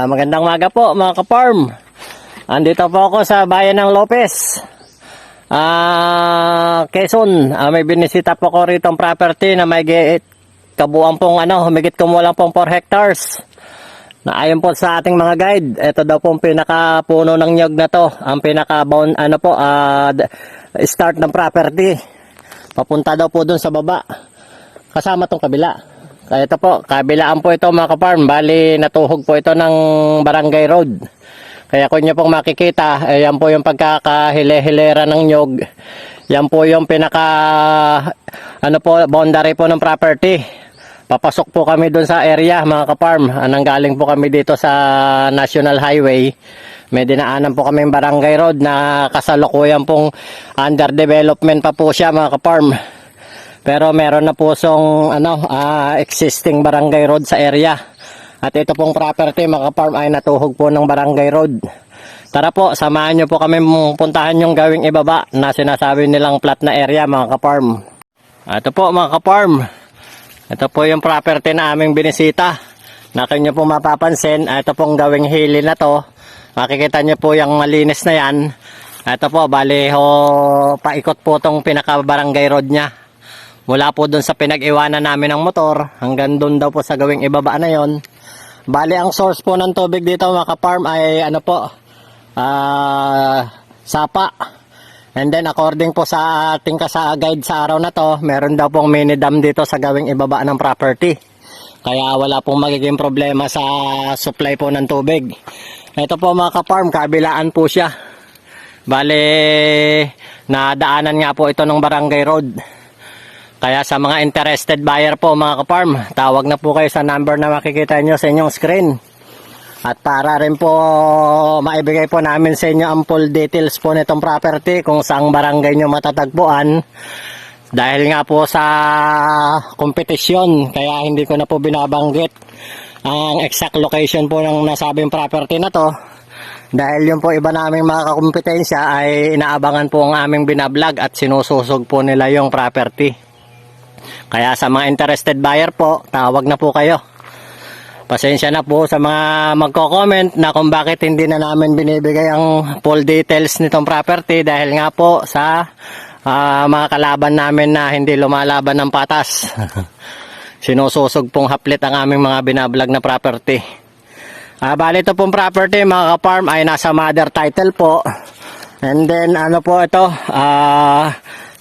Magandang umaga po mga ka-farm. Andito po ako sa bayan ng Lopez, Quezon. May binisita po ko rito ang property na may kabuuan pong humigit kumulang pong 4 hectares. Na ayon po sa ating mga guide, ito daw pong pinakapuno ng nyog na to, ang pinaka-bound start ng property. Papunta daw po dun sa baba, kasama tong kabila. Kaya ito po, kabilaan po ito mga ka-farm. Bali, natuhog po ito ng barangay road. Kaya kung nyo pong makikita, yan po yung pagkakahile-hilera ng nyog. Yan po yung boundary po ng property. Papasok po kami dun sa area mga ka-farm. Nanggaling po kami dito sa National Highway. May dinaanan po kami barangay road na kasalukuyan pong under development pa po siya mga ka-farm. Pero meron na po existing barangay road sa area. At ito pong property mga ka-farm ay natuhog po ng barangay road. Tara po, samahan nyo po kami puntahan yung gawing ibaba na sinasabi nilang flat na area mga ka-farm. Ito po mga ka-farm. Ito po yung property na aming binisita. Na kanyo po mapapansin, ito pong gawing hili na to. Makikita nyo po yung malinis na yan. Ito po, bali paikot po tong pinaka-barangay road niya. Mula po doon sa pinag-iwanan namin ng motor, hanggang doon daw po sa gawing ibaba na yon. Bali, ang source po ng tubig dito mga ka-farm ay sapa. And then according po sa ating guide sa araw na to, meron daw pong mini dam dito sa gawing ibaba ng property. Kaya wala pong magiging problema sa supply po ng tubig. Ito po mga ka-farm, kabilaan po siya. Bali, nadaanan nga po ito ng barangay road. Kaya sa mga interested buyer po mga ka-farm, tawag na po kayo sa number na makikita nyo sa inyong screen. At para rin po maibigay po namin sa inyo ang full details po nitong property kung saang barangay nyo matatagpuan. Dahil nga po sa kompetisyon, kaya hindi ko na po binabanggit ang exact location po ng nasabing property na to. Dahil yung po iba naming mga kakumpetensya ay inaabangan po ang aming binablog at sinususog po nila yung property. Kaya sa mga interested buyer po, tawag na po kayo. Pasensya na po sa mga magko-comment na kung bakit hindi na namin binibigay ang full details nitong property dahil nga po sa mga kalaban namin na hindi lumalaban ng patas. Sinususog pong haplit ang aming mga binablog na property. Bali ito pong property mga ka-farm ay nasa mother title po. And then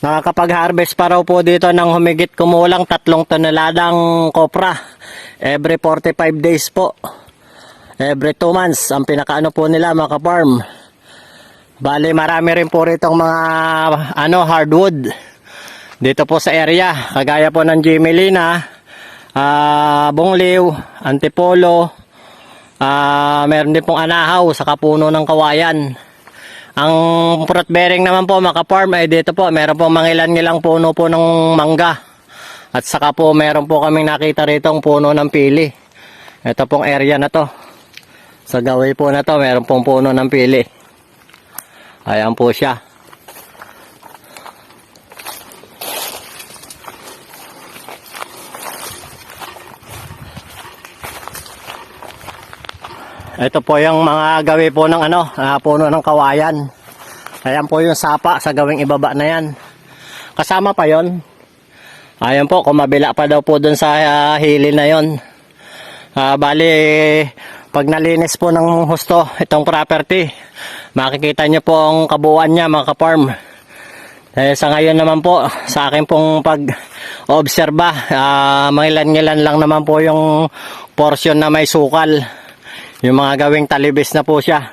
nakakapag-harvest pa raw po dito ng humigit kumulang 3 toneladang kopra every 45 days po. Every 2 months ang pinakaano po nila mga ka-farm. Bali marami rin po ritong mga hardwood dito po sa area. Kagaya po ng Jimelina, Bongliw, Antipolo, meron din pong anahaw sa kapuno ng kawayan. Ang fruit bearing naman po mga ka-farm ay dito po meron po mangilan-ngilang puno po ng mangga. At saka po meron po kaming nakita rito ang puno ng pili. Ito pong area na to. Sa gaway po na to meron pong puno ng pili. Ayan po siya. Ito po yung mga gawi po ng puno ng kawayan. Ayan po yung sapa sa gawing ibaba na yan. Kasama pa yon. Ayan po, kumabila pa daw po dun sa hili na yon. Bali, pag nalinis po ng husto itong property, makikita nyo po ang kabuuan niya mga ka-farm. Sa ngayon naman po, sa akin pong pag-obserba, mangilan-ngilan lang naman po yung portion na may sukal. Yung mga gawing talibis na po siya.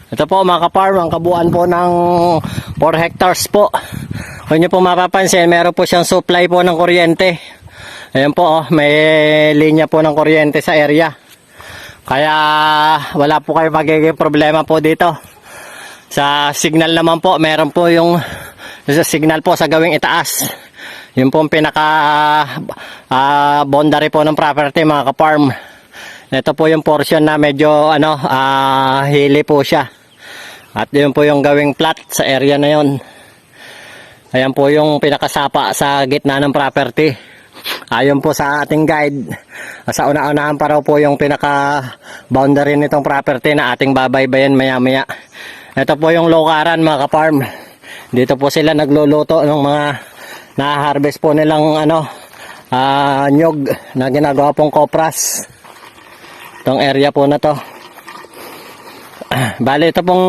Ito po mga ka-farm, ang kabuuan po ng 4 hectares po. Kung nyo po mapapansin, meron po siyang supply po ng kuryente. Ayan po, may linya po ng kuryente sa area. Kaya wala po kayo magiging problema po dito. Sa signal naman po, meron po yung signal po sa gawing itaas. Yun po ang pinaka boundary po ng property mga ka-farm. Ito po yung portion na medyo hili po siya. At yun po yung gawing flat sa area na yon. Ayan po yung pinakasapa sa gitna ng property. Ayon po sa ating guide, sa una-unahan pa raw po yung pinaka-boundary nitong property na ating babaybayan maya-maya. Ito po yung lukaran mga ka-farm. Dito po sila nagluluto ng mga na-harvest po nilang nyog na ginagawa pong kopras. Itong area po na to. Bali ito pong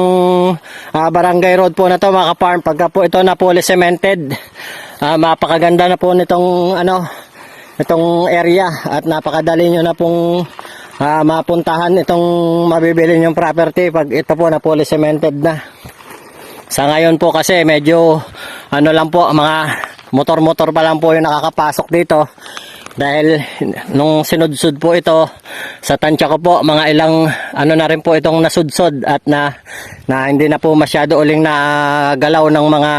barangay road po na to mga ka-farm. Pagka po ito na fully cemented, mapakaganda na po nitong itong area at napakadali nyo na pong mapuntahan itong mabibili yung property pag ito po na fully cemented na. Sa ngayon po kasi medyo lang po, mga motor-motor pa lang po yung nakakapasok dito. Dahil nung sinudsud po ito sa tansya ko po, mga ilang na rin po itong nasudsod at na hindi na po masyado uling na galaw ng mga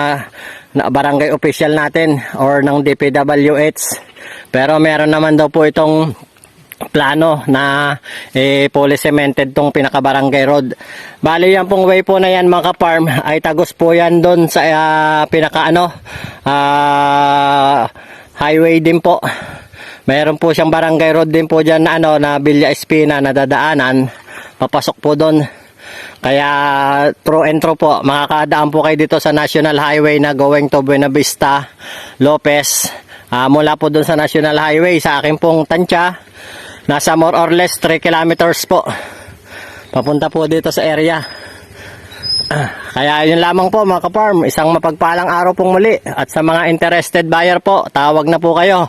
barangay official natin or ng DPWH. Pero meron naman daw po itong plano na fully cemented tong pinaka-barangay road. Bali yan pong way po na yan mga ka-farm ay tagos po yan doon sa highway din po. Meron po siyang barangay road din po dyan na Villa Espina na dadaanan. Papasok po doon. Kaya through and through po, makakadaan po kayo dito sa National Highway na going to Buena Vista, Lopez. Mula po doon sa National Highway, sa akin pong tansya, nasa more or less 3 kilometers po. Papunta po dito sa area. Kaya yun lamang po mga ka-farm. Isang mapagpalang araw pong muli. At sa mga interested buyer po, tawag na po kayo.